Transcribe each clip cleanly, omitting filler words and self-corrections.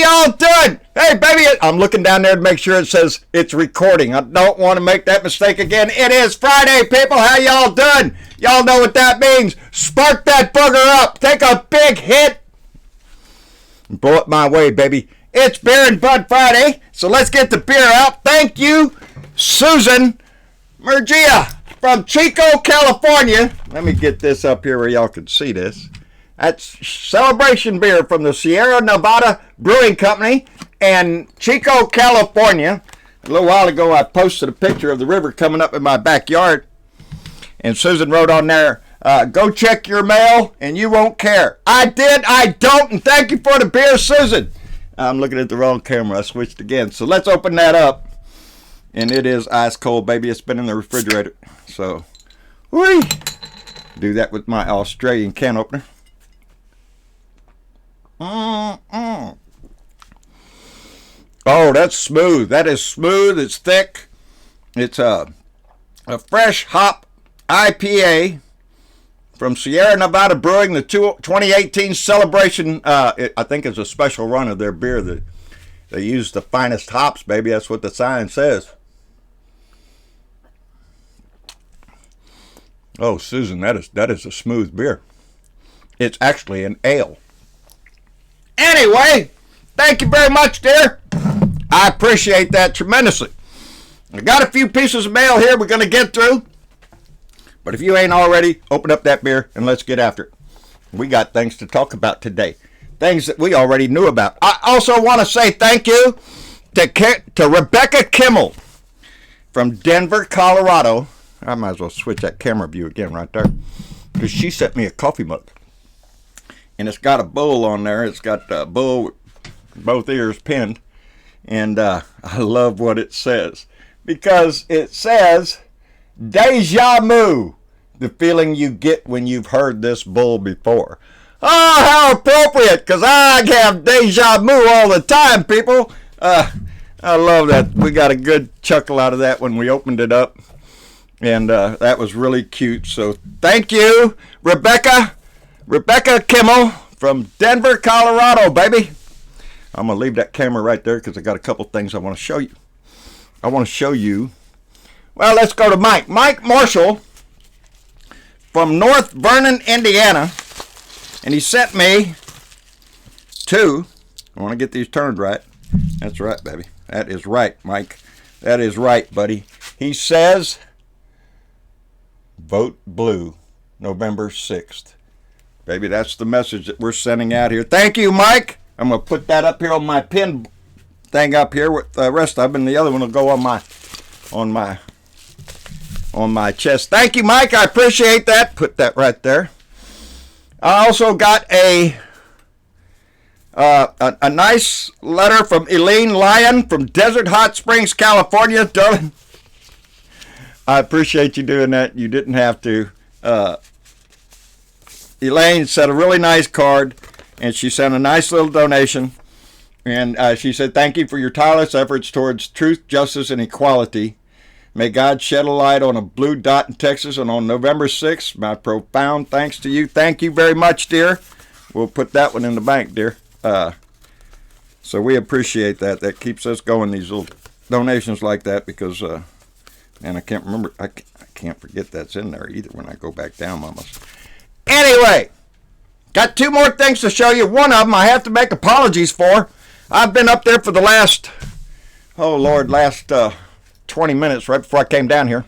y'all doing? Hey, baby, I'm looking down there to make sure it says it's recording. I don't want to make that mistake again. It is Friday, people. How y'all doing? Y'all know what that means. Spark that booger up. Take a big hit. And blow it my way, baby. It's Beer and Bud Friday, so let's get the beer out. Thank you, Susan Murgia from Chico, California. Let me get this up here where y'all can see this. That's Celebration Beer from the Sierra Nevada Brewing Company in Chico, California. A little while ago, I posted a picture of the river coming up in my backyard. And Susan wrote on there, go check your mail and you won't care. I did, I don't, and thank you for the beer, Susan. I'm looking at the wrong camera. I switched again. So let's open that up. And it is ice cold, baby. It's been in the refrigerator. So, whee! Do that with my Australian can opener. Oh, that's smooth. That is smooth. It's thick. It's a fresh hop IPA from Sierra Nevada Brewing, the 2018 celebration. I think it's a special run of their beer. That they use the finest hops, baby. That's what the sign says. Oh, Susan, that is a smooth beer. It's actually an ale. Anyway, thank you very much, dear. I appreciate that tremendously. I got a few pieces of mail here we're going to get through. But if you ain't already, open up that beer and let's get after it. We got things to talk about today. Things that we already knew about. I also want to say thank you to Rebecca Kimmel from Denver, Colorado. I might as well switch that camera view again right there. Because she sent me a coffee mug. And it's got a bull on there. It's got a bull with both ears pinned. And I love what it says. Because it says, Deja vu, the feeling you get when you've heard this bull before. Oh, how appropriate, because I have deja vu all the time, people. I love that. We got a good chuckle out of that when we opened it up. And that was really cute. So thank you, Rebecca Kimmel from Denver, Colorado, baby. I'm going to leave that camera right there because I got a couple things I want to show you. I want to show you. Well, let's go to Mike. Mike Marshall from North Vernon, Indiana. And he sent me two. I want to get these turned right. That's right, baby. That is right, Mike. That is right, buddy. He says, vote blue, November 6th. Baby, that's the message that we're sending out here. Thank you, Mike. I'm going to put that up here on my pin thing up here with the rest of them. And the other one will go on my chest. Thank you, Mike. I appreciate that. Put that right there. I also got a nice letter from Elaine Lyon from Desert Hot Springs, California. Darling, I appreciate you doing that. You didn't have to. Elaine sent a really nice card, and she sent a nice little donation. And she said, thank you for your tireless efforts towards truth, justice, and equality. May God shed a light on a blue dot in Texas, and on November 6th, my profound thanks to you. Thank you very much, dear. We'll put that one in the bank, dear. So we appreciate that. That keeps us going, these little donations like that, because, and I can't remember, I can't forget that's in there either when I go back down, mamas. Anyway, got two more things to show you. One of them I have to make apologies for. I've been up there for the last 20 minutes right before I came down here,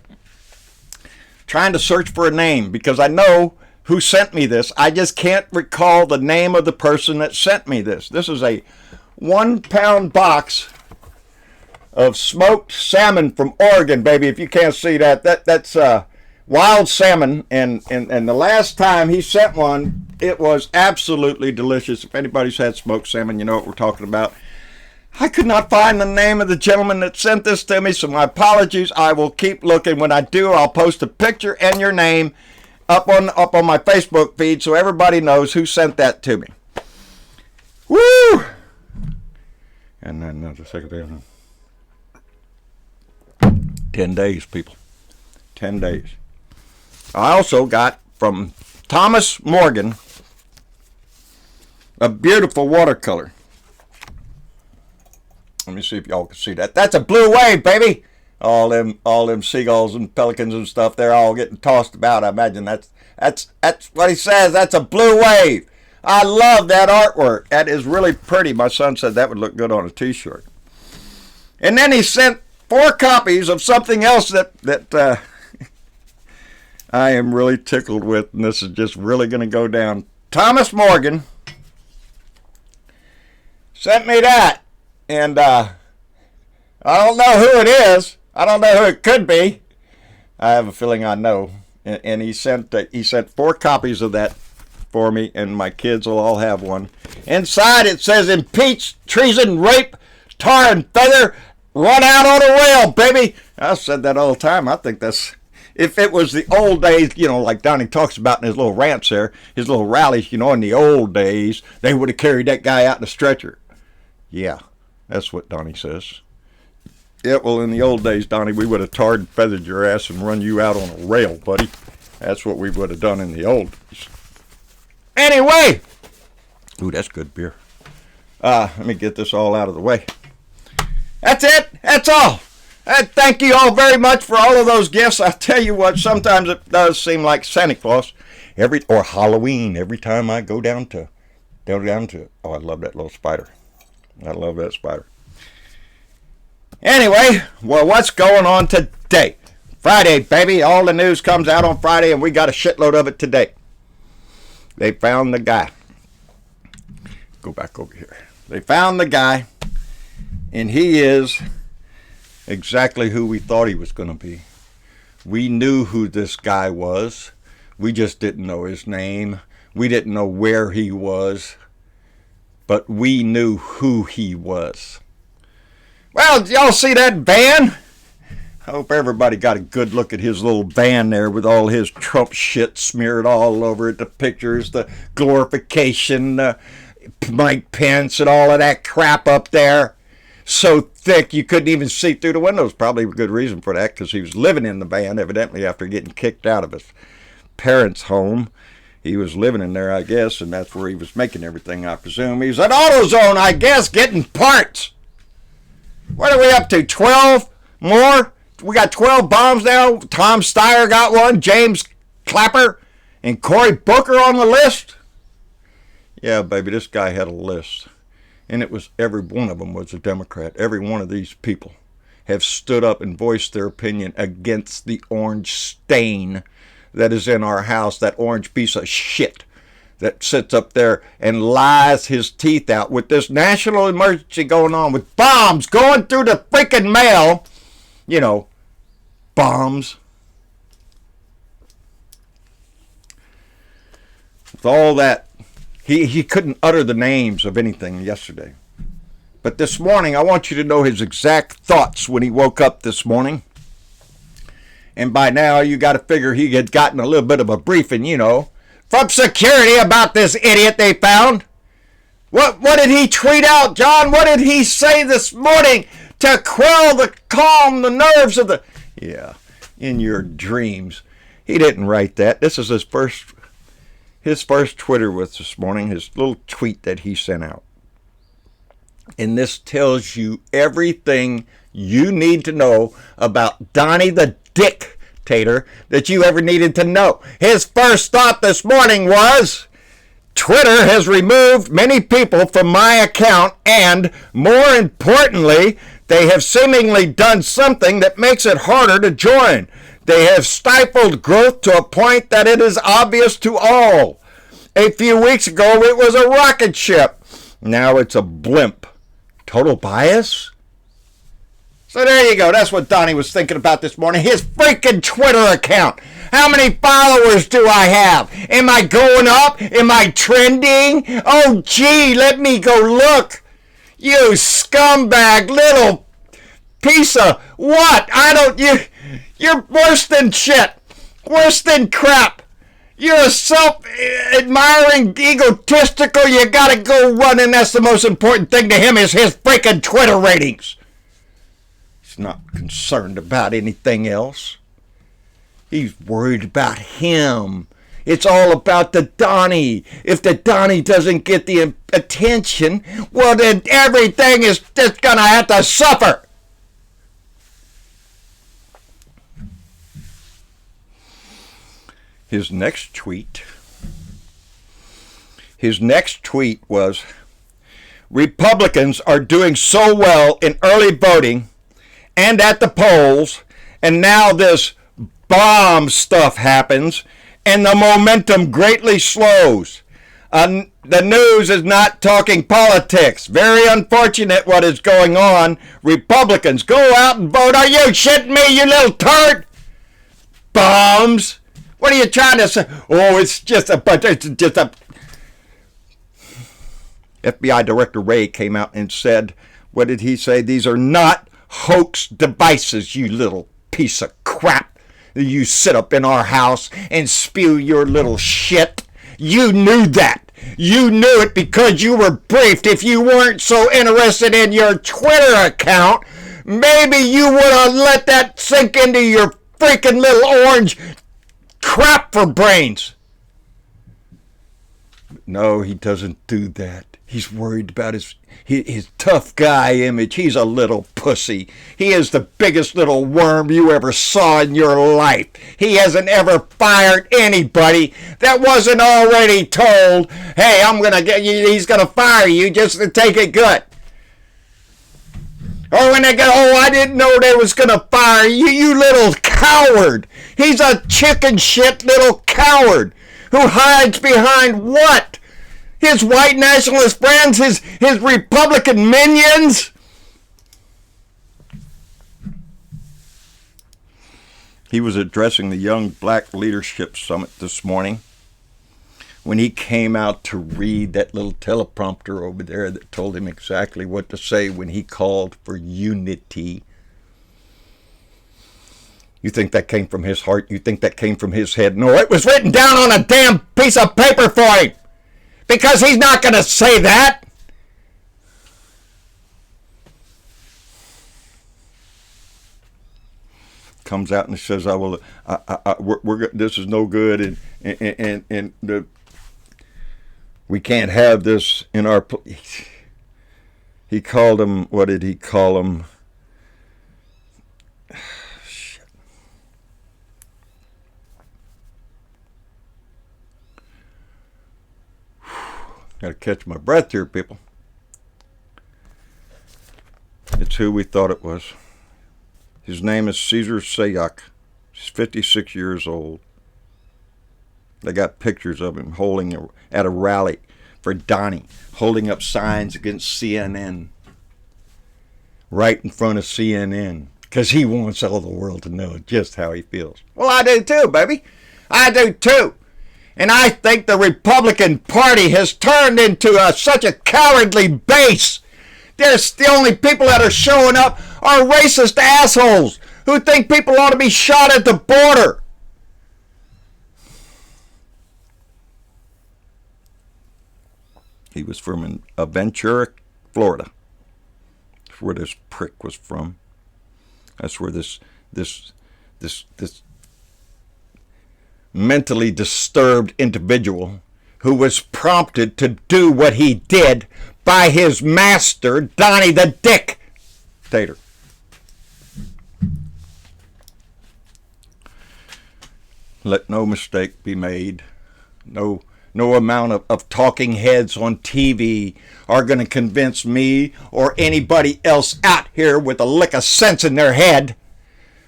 trying to search for a name because I know who sent me this. I just can't recall the name of the person that sent me this. This is a 1-pound box of smoked salmon from Oregon, baby. If you can't see that, that's wild salmon. And the last time he sent one, it was absolutely delicious. If anybody's had smoked salmon, you know what we're talking about. I could not find the name of the gentleman that sent this to me, so my apologies. I will keep looking. When I do, I'll post a picture and your name up on my Facebook feed so everybody knows who sent that to me. Woo! And then the second day. 10 days, people. 10 days. I also got from Thomas Morgan a beautiful watercolor. Let me see if y'all can see that. That's a blue wave, baby. All them seagulls and pelicans and stuff, they're all getting tossed about. I imagine that's what he says. That's a blue wave. I love that artwork. That is really pretty. My son said that would look good on a t-shirt. And then he sent 4 copies of something else that I am really tickled with, and this is just really going to go down. Thomas Morgan sent me that, and I don't know who it is. I don't know who it could be. I have a feeling I know. And he sent 4 copies of that for me, and my kids will all have one. Inside it says, impeach, treason, rape, tar and feather, run out on a rail, baby. I said that all the time. I think that's, if it was the old days, you know, like Donnie talks about in his little rants there, his little rallies, you know, in the old days, they would have carried that guy out in a stretcher. Yeah, that's what Donnie says. Yeah, well, in the old days, Donnie, we would have tarred and feathered your ass and run you out on a rail, buddy. That's what we would have done in the old days. Anyway! Ooh, that's good beer. Let me get this all out of the way. That's it. That's all. Thank you all very much for all of those gifts. I tell you what, sometimes it does seem like Santa Claus or Halloween every time I go down to. Oh, I love that little spider. I love that spider. Anyway, well, what's going on today? Friday, baby. All the news comes out on Friday, and we got a shitload of it today. They found the guy. Go back over here. They found the guy, and he is exactly who we thought he was going to be. We knew who this guy was. We just didn't know his name. We didn't know where he was, but we knew who he was. Well, did y'all see that van? I hope everybody got a good look at his little van there with all his Trump shit smeared all over it. The pictures, the glorification, Mike Pence and all of that crap up there. So thick you couldn't even see through the windows. Probably a good reason for that, because he was living in the van evidently after getting kicked out of his parents' home. He was living in there, I guess, and that's where he was making everything, I presume. He was at AutoZone, I guess, getting parts. What are we up to, 12 more? We got 12 bombs now. Tom Steyer got one, James Clapper, and Cory Booker on the list. Yeah, baby, this guy had a list. And it was, every one of them was a Democrat. Every one of these people have stood up and voiced their opinion against the orange stain that is in our house, that orange piece of shit that sits up there and lies his teeth out with this national emergency going on, with bombs going through the freaking mail. You know, bombs. With all that, he couldn't utter the names of anything yesterday. But this morning, I want you to know his exact thoughts when he woke up this morning. And by now, you got to figure he had gotten a little bit of a briefing, you know, from security about this idiot they found. What did he tweet out, John? What did he say this morning to calm the nerves of the... Yeah, in your dreams. He didn't write that. This is his first Twitter was this morning, his little tweet that he sent out. And this tells you everything you need to know about Donnie the Dictator that you ever needed to know. His first thought this morning was, Twitter has removed many people from my account, and more importantly, they have seemingly done something that makes it harder to join. They have stifled growth to a point that it is obvious to all. A few weeks ago, it was a rocket ship. Now it's a blimp. Total bias? So there you go. That's what Donnie was thinking about this morning. His freaking Twitter account. How many followers do I have? Am I going up? Am I trending? Oh, gee, let me go look. You scumbag little piece of what? You're worse than shit. Worse than crap. You're a self-admiring, egotistical, you gotta go run, and that's the most important thing to him is his freaking Twitter ratings. He's not concerned about anything else. He's worried about him It's all about the Donnie. If the Donnie doesn't get the attention, well, then everything is just going to have to suffer. His next tweet was, Republicans are doing so well in early voting and at the polls, and now this bomb stuff happens, and the momentum greatly slows. The news is not talking politics. Very unfortunate what is going on. Republicans, go out and vote. Are you shitting me, you little turd? Bombs? What are you trying to say? Oh, it's just a... FBI Director Wray came out and said, what did he say? These are not hoax devices, you little piece of crap. You sit up in our house and spew your little shit. You knew that. You knew it because you were briefed. If you weren't so interested in your Twitter account, maybe you would have let that sink into your freaking little orange crap for brains. No, he doesn't do that. He's worried about his tough guy image. He's a little pussy. He is the biggest little worm you ever saw in your life. He hasn't ever fired anybody that wasn't already told, hey, he's going to fire you just to take it good. Or when they go, oh, I didn't know they was going to fire you, you little coward. He's a chicken shit little coward who hides behind what? His white nationalist friends, his Republican minions. He was addressing the Young Black Leadership Summit this morning when he came out to read that little teleprompter over there that told him exactly what to say when he called for unity. You think that came from his heart? You think that came from his head? No, it was written down on a damn piece of paper for him. Because he's not going to say that. Comes out and says, "I will. This is no good, and we can't have this in our." He called him. What did he call him? Shit. Got to catch my breath here, people. It's who we thought it was. His name is Caesar Sayak. He's 56 years old. They got pictures of him at a rally for Donnie, holding up signs against CNN. Right in front of CNN. Because he wants all the world to know just how he feels. Well, I do too, baby. I do too. And I think the Republican Party has turned into such a cowardly base. The only people that are showing up are racist assholes who think people ought to be shot at the border. He was from Ventura, Florida. That's where this prick was from. That's where this mentally disturbed individual who was prompted to do what he did by his master, Donnie the Dictator. Let no mistake be made. No amount of talking heads on TV are going to convince me or anybody else out here with a lick of sense in their head.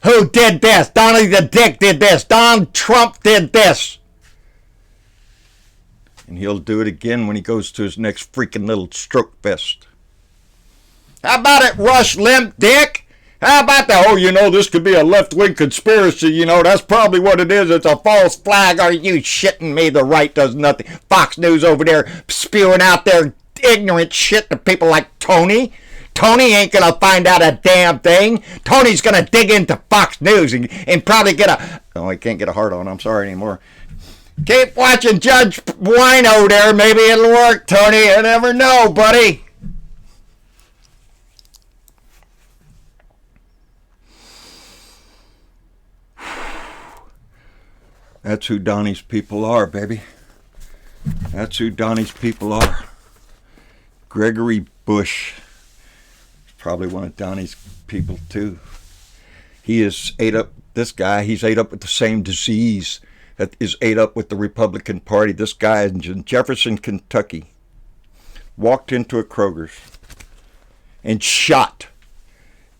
Who did this? Donnie the Dick did this. Donald Trump did this. And he'll do it again when he goes to his next freaking little stroke fest. How about it, Rush Limp Dick? How about that? This could be a left-wing conspiracy. That's probably what it is. It's a false flag. Are you shitting me? The right does nothing. Fox News over there spewing out their ignorant shit to people like Tony. Tony ain't going to find out a damn thing. Tony's going to dig into Fox News and probably get a... Oh, I can't get a heart on. I'm sorry anymore. Keep watching Judge Wino there. Maybe it'll work, Tony. You never know, buddy. That's who Donnie's people are, baby. That's who Donnie's people are. Gregory Bush, probably one of Donnie's people too. He is ate up, this guy, he's ate up with the same disease that is ate up with the Republican Party. This guy in Jefferson, Kentucky, walked into a Kroger's and shot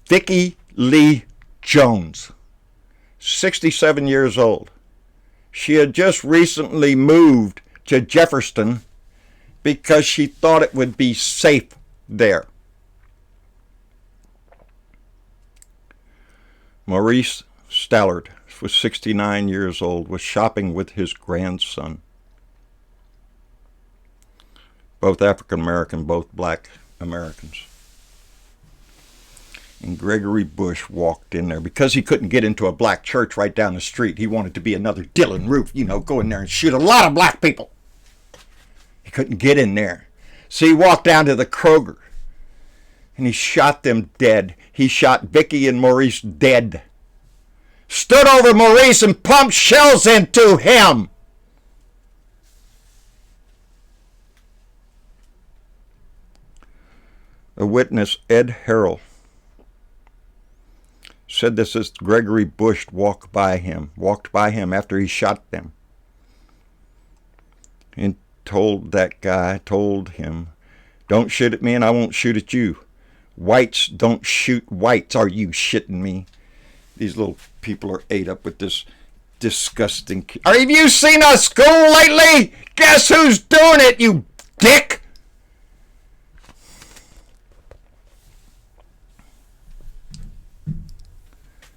Vicki Lee Jones, 67 years old. She had just recently moved to Jefferson because she thought it would be safe there. Maurice Stallard was 69 years old, was shopping with his grandson. Both African American, both black Americans. And Gregory Bush walked in there because he couldn't get into a black church right down the street. He wanted to be another Dylan Roof, go in there and shoot a lot of black people. He couldn't get in there. So he walked down to the Kroger and he shot them dead. He shot Vicky and Maurice dead. Stood over Maurice and pumped shells into him. A witness, Ed Harrell, said this as Gregory Bush walked by him after he shot them. And told him, don't shoot at me and I won't shoot at you. Whites don't shoot whites. Are you shitting me? These little people are ate up with this disgusting... Have you seen a school lately? Guess who's doing it, you dick?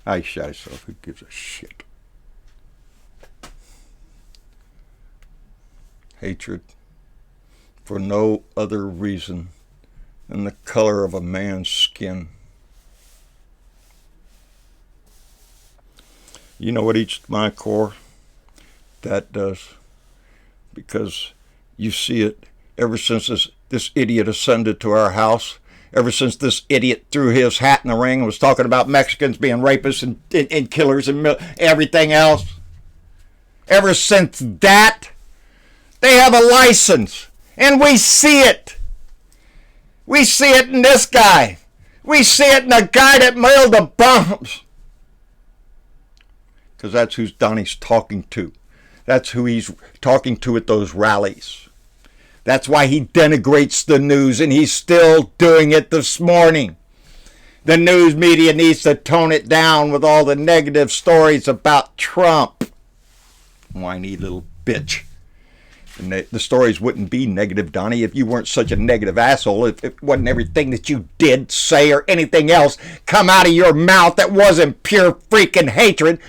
I shot myself. Who gives a shit? Hatred for no other reason than the color of a man's skin. You know what eats my core? That does. Because you see it ever since this idiot ascended to our house. Ever since this idiot threw his hat in the ring and was talking about Mexicans being rapists and killers and everything else. Ever since that, they have a license. And we see it. We see it in this guy. We see it in the guy that mailed the bombs. Because that's who Donnie's talking to. That's who he's talking to at those rallies. That's why he denigrates the news, and he's still doing it this morning. The news media needs to tone it down with all the negative stories about Trump. Whiny little bitch. And the stories wouldn't be negative, Donnie, if you weren't such a negative asshole. If it wasn't everything that you did, say, or anything else come out of your mouth that wasn't pure freaking hatred.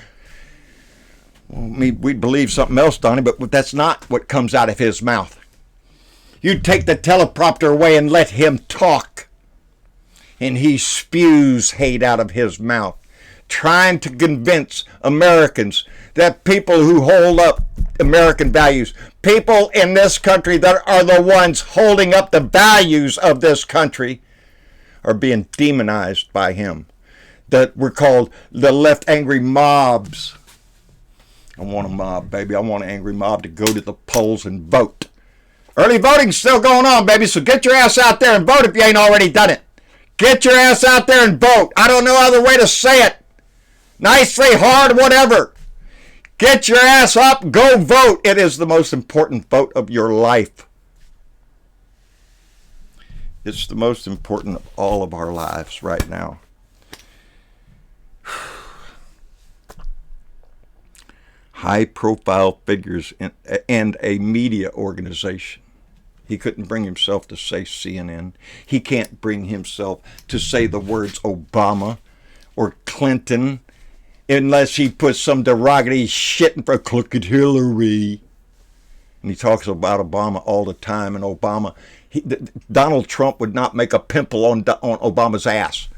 Well, we'd believe something else, Donnie, but that's not what comes out of his mouth. You take the teleprompter away and let him talk. And he spews hate out of his mouth, trying to convince Americans that people who hold up American values, people in this country that are the ones holding up the values of this country, are being demonized by him. That we're called the left angry mobs. I want a mob, baby. I want an angry mob to go to the polls and vote. Early voting's still going on, baby, so get your ass out there and vote if you ain't already done it. Get your ass out there and vote. I don't know other way to say it. Nicely, hard, whatever. Get your ass up, go vote. It is the most important vote of your life. It's the most important of all of our lives right now. High-profile figures and a media organization. He couldn't bring himself to say CNN. He can't bring himself to say the words Obama or Clinton unless he puts some derogatory shit in front. Look at Hillary. And he talks about Obama all the time. And Donald Trump would not make a pimple on Obama's ass.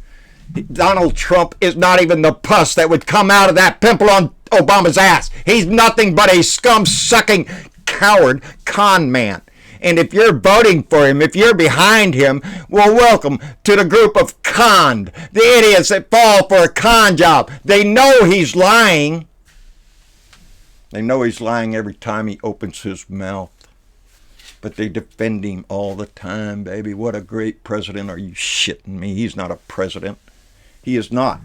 Donald Trump is not even the pus that would come out of that pimple on Obama's ass. He's nothing but a scum-sucking coward con man. And if you're voting for him, if you're behind him, well, welcome to the group of conned. The idiots that fall for a con job. They know he's lying. They know he's lying every time he opens his mouth. But they defend him all the time, baby. What a great president. Are you shitting me? He's not a president. He is not.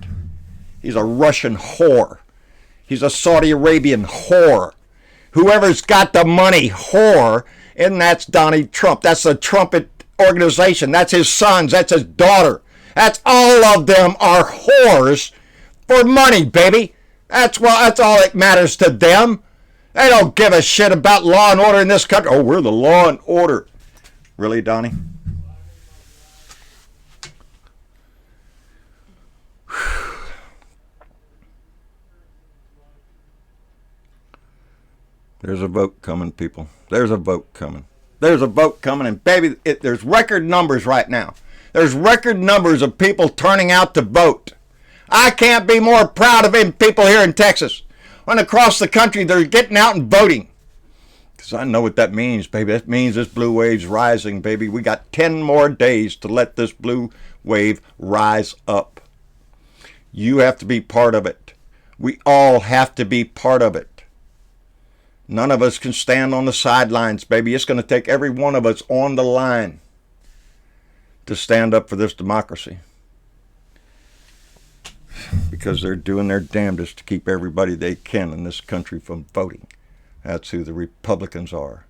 He's a Russian whore. He's a Saudi Arabian whore. Whoever's got the money, whore, and that's Donald Trump. That's the Trumpet organization. That's his sons. That's his daughter. That's all of them are whores for money, baby. That's all that matters to them. They don't give a shit about law and order in this country. Oh, we're the law and order. Really, Donnie? There's a vote coming, people. There's a vote coming. There's a vote coming, and baby, there's record numbers right now. There's record numbers of people turning out to vote. I can't be more proud of people here in Texas. When across the country, they're getting out and voting. Because I know what that means, baby. That means this blue wave's rising, baby. We got 10 more days to let this blue wave rise up. You have to be part of it. We all have to be part of it. None of us can stand on the sidelines, baby. It's going to take every one of us on the line to stand up for this democracy. Because they're doing their damnedest to keep everybody they can in this country from voting. That's who the Republicans are.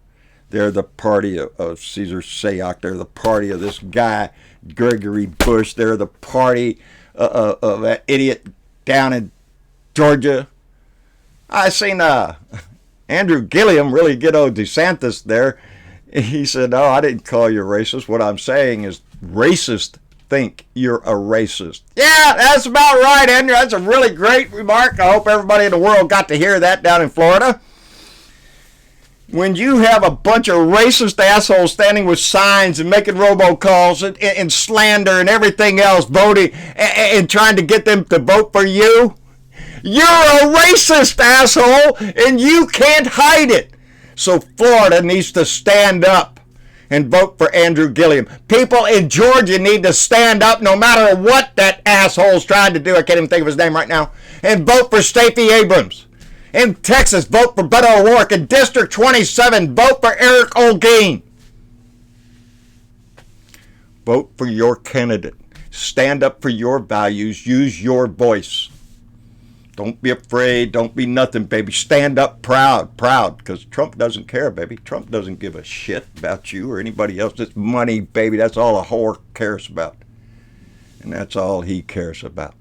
They're the party of Caesar Sayoc. They're the party of this guy, Gregory Bush. They're the party of that idiot down in Georgia. I seen Andrew Gilliam really get old DeSantis there. He said, "Oh, I didn't call you racist. What I'm saying is racist think you're a racist." Yeah, that's about right, Andrew. That's a really great remark. I hope everybody in the world got to hear that down in Florida. When you have a bunch of racist assholes standing with signs and making robocalls and slander and everything else, voting and trying to get them to vote for you, you're a racist, asshole, and you can't hide it. So Florida needs to stand up and vote for Andrew Gilliam. People in Georgia need to stand up no matter what that asshole's trying to do. I can't even think of his name right now. And vote for Stacey Abrams. In Texas, vote for Beto O'Rourke. In District 27, vote for Eric Olguin. Vote for your candidate. Stand up for your values. Use your voice. Don't be afraid. Don't be nothing, baby. Stand up proud, because Trump doesn't care, baby. Trump doesn't give a shit about you or anybody else. It's money, baby. That's all a whore cares about. And that's all he cares about.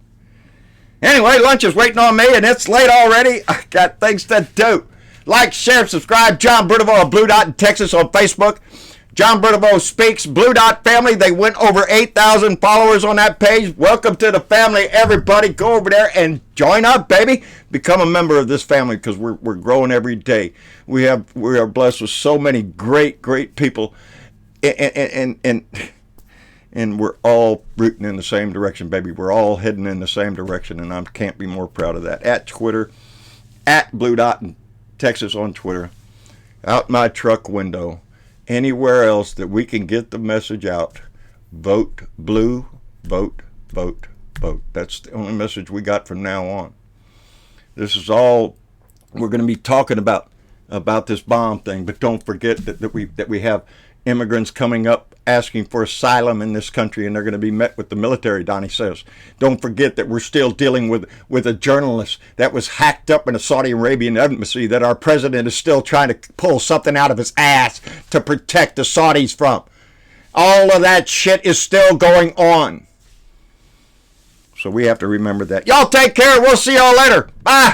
Anyway, lunch is waiting on me, and it's late already. I got things to do. Like, share, subscribe. John Bruneveau of Blue Dot in Texas on Facebook. John Bruneveau Speaks, Blue Dot Family. They went over 8,000 followers on that page. Welcome to the family, everybody. Go over there and join up, baby. Become a member of this family because we're growing every day. We are blessed with so many great people, and we're all rooting in the same direction, baby. We're all heading in the same direction, and I can't be more proud of that. At Twitter, at Blue Dot in Texas on Twitter, out my truck window, anywhere else that we can get the message out. Vote blue, vote, vote, vote. That's the only message we got from now on. This is all we're going to be talking about this bomb thing, but don't forget that we have immigrants coming up asking for asylum in this country, and they're going to be met with the military, Donnie says. Don't forget that we're still dealing with a journalist that was hacked up in a Saudi Arabian embassy that our president is still trying to pull something out of his ass to protect the Saudis from. All of that shit is still going on. So we have to remember that. Y'all take care. We'll see y'all later. Bye.